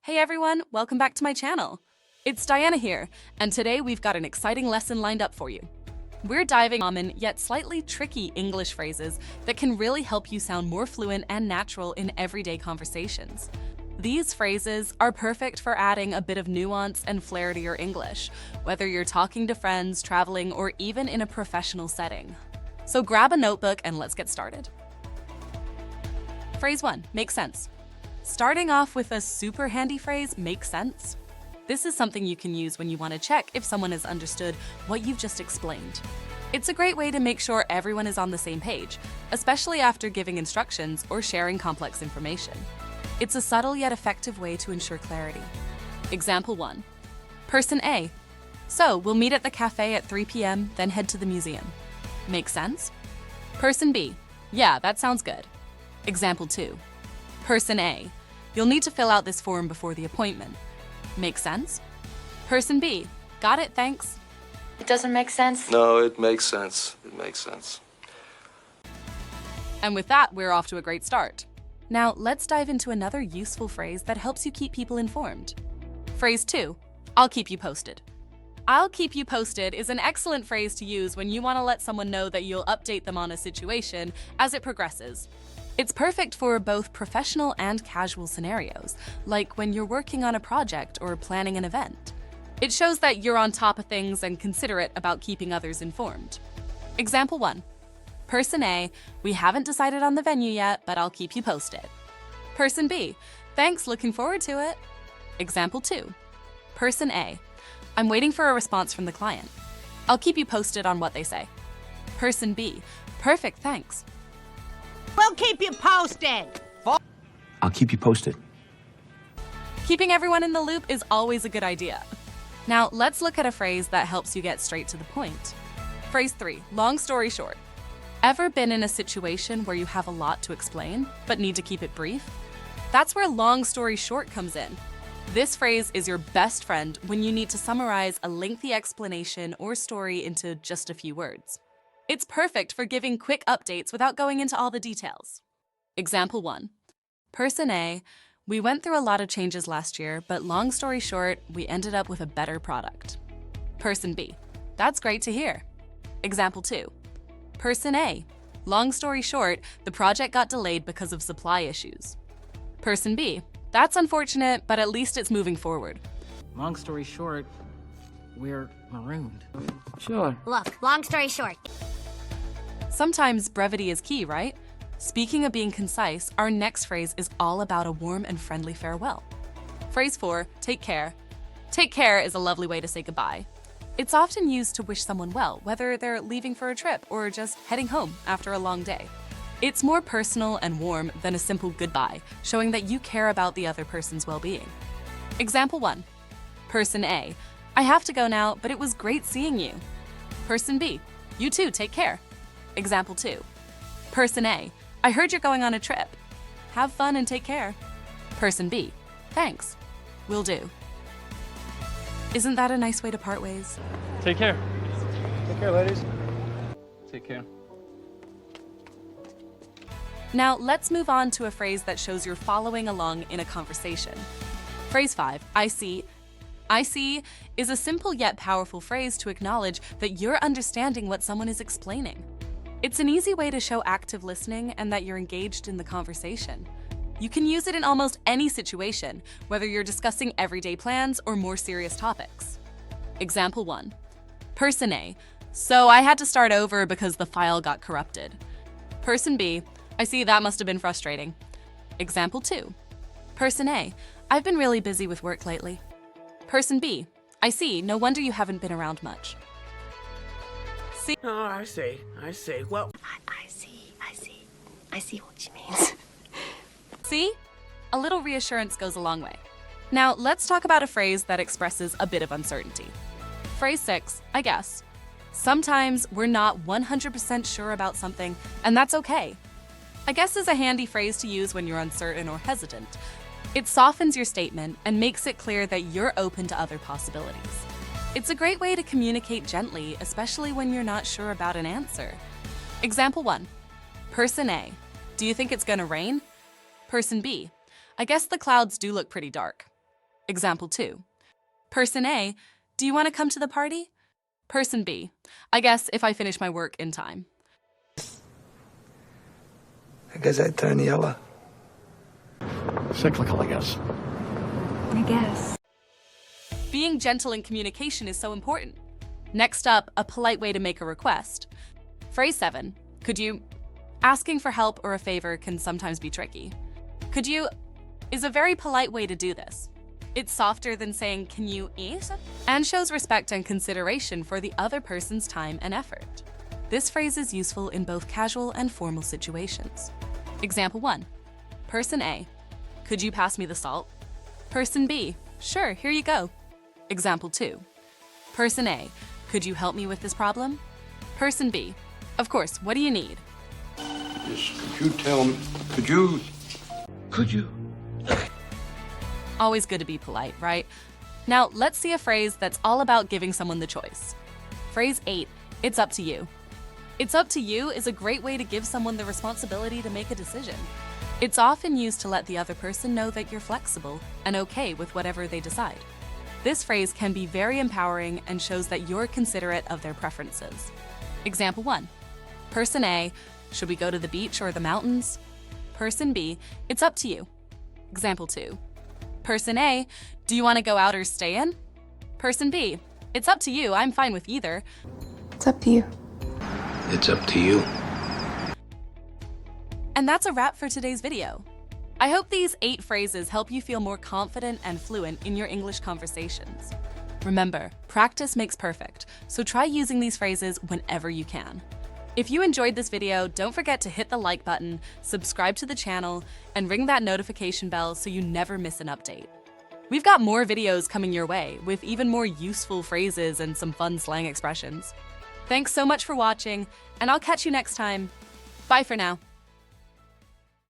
Hey everyone, welcome back to my channel. It's Diana here, and today we've got an exciting lesson lined up for you. We're diving into common yet slightly tricky English phrases that can really help you sound more fluent and natural in everyday conversations. These phrases are perfect for adding a bit of nuance and flair to your English, whether you're talking to friends, traveling, or even in a professional setting. So grab a notebook and let's get started. Phrase 1, makes sense. Starting off with a super handy phrase, makes sense. This is something you can use when you want to check if someone has understood what you've just explained. It's a great way to make sure everyone is on the same page, especially after giving instructions or sharing complex information. It's a subtle yet effective way to ensure clarity. Example 1. Person A. So, we'll meet at the cafe at 3 p.m., then head to the museum. Makes sense? Person B. Yeah, that sounds good. Example 2. Person A. You'll need to fill out this form before the appointment. Makes sense? Person B. Got it, thanks. It doesn't make sense. No, it makes sense. It makes sense. And with that, we're off to a great start. Now, let's dive into another useful phrase that helps you keep people informed. Phrase 2. I'll keep you posted. I'll keep you posted is an excellent phrase to use when you want to let someone know that you'll update them on a situation as it progresses. It's perfect for both professional and casual scenarios, like when you're working on a project or planning an event. It shows that you're on top of things and considerate about keeping others informed. Example 1. Person A, we haven't decided on the venue yet, but I'll keep you posted. Person B, thanks, looking forward to it. Example 2. Person A, I'm waiting for a response from the client. I'll keep you posted on what they say. Person B, perfect, thanks. We'll keep you posted. I'll keep you posted. Keeping everyone in the loop is always a good idea. Now, let's look at a phrase that helps you get straight to the point. Phrase 3, long story short. Ever been in a situation where you have a lot to explain, but need to keep it brief? That's where long story short comes in. This phrase is your best friend when you need to summarize a lengthy explanation or story into just a few words. It's perfect for giving quick updates without going into all the details. Example 1. Person A, we went through a lot of changes last year, but long story short, we ended up with a better product. Person B, that's great to hear. Example 2. Person A, long story short, the project got delayed because of supply issues. Person B, that's unfortunate, but at least it's moving forward. Long story short, we're marooned. Sure. Look, long story short. Sometimes brevity is key, right? Speaking of being concise, our next phrase is all about a warm and friendly farewell. Phrase 4, take care. Take care is a lovely way to say goodbye. It's often used to wish someone well, whether they're leaving for a trip or just heading home after a long day. It's more personal and warm than a simple goodbye, showing that you care about the other person's well-being. Example 1. Person A, I have to go now, but it was great seeing you. Person B, you too, take care. Example 2. Person A, I heard you're going on a trip. Have fun and take care. Person B, thanks. Will do. Isn't that a nice way to part ways? Take care. Take care, ladies. Take care. Now, let's move on to a phrase that shows you're following along in a conversation. Phrase 5, I see. I see is a simple yet powerful phrase to acknowledge that you're understanding what someone is explaining. It's an easy way to show active listening and that you're engaged in the conversation. You can use it in almost any situation, whether you're discussing everyday plans or more serious topics. Example 1. Person A, so I had to start over because the file got corrupted. Person B, I see that must have been frustrating. Example 2. Person A, I've been really busy with work lately. Person B, I see, no wonder you haven't been around much. See? Oh, I see. Well, I see what she means. See? A little reassurance goes a long way. Now, let's talk about a phrase that expresses a bit of uncertainty. Phrase 6, I guess. Sometimes we're not 100% sure about something, and that's okay. I guess is a handy phrase to use when you're uncertain or hesitant. It softens your statement and makes it clear that you're open to other possibilities. It's a great way to communicate gently, especially when you're not sure about an answer. Example 1. Person A, do you think it's gonna rain? Person B, I guess the clouds do look pretty dark. Example 2. Person A, do you want to come to the party? Person B, I guess if I finish my work in time. I guess I'd turn yellow. Cyclical, I guess. I guess. Being gentle in communication is so important. Next up, a polite way to make a request. Phrase 7, could you? Asking for help or a favor can sometimes be tricky. Could you is a very polite way to do this. It's softer than saying, can you eat? And shows respect and consideration for the other person's time and effort. This phrase is useful in both casual and formal situations. Example 1. Person A, could you pass me the salt? Person B, sure, here you go. Example 2. Person A, could you help me with this problem? Person B, of course, what do you need? Yes, could you tell me, could you? Always good to be polite, right? Now, let's see a phrase that's all about giving someone the choice. Phrase 8, it's up to you. It's up to you is a great way to give someone the responsibility to make a decision. It's often used to let the other person know that you're flexible and okay with whatever they decide. This phrase can be very empowering and shows that you're considerate of their preferences. Example 1. Person A, should we go to the beach or the mountains? Person B, it's up to you. Example 2. Person A, do you want to go out or stay in? Person B, it's up to you, I'm fine with either. It's up to you. It's up to you. And that's a wrap for today's video. I hope these 8 phrases help you feel more confident and fluent in your English conversations. Remember, practice makes perfect, so try using these phrases whenever you can. If you enjoyed this video, don't forget to hit the like button, subscribe to the channel, and ring that notification bell so you never miss an update. We've got more videos coming your way with even more useful phrases and some fun slang expressions. Thanks so much for watching, and I'll catch you next time. Bye for now.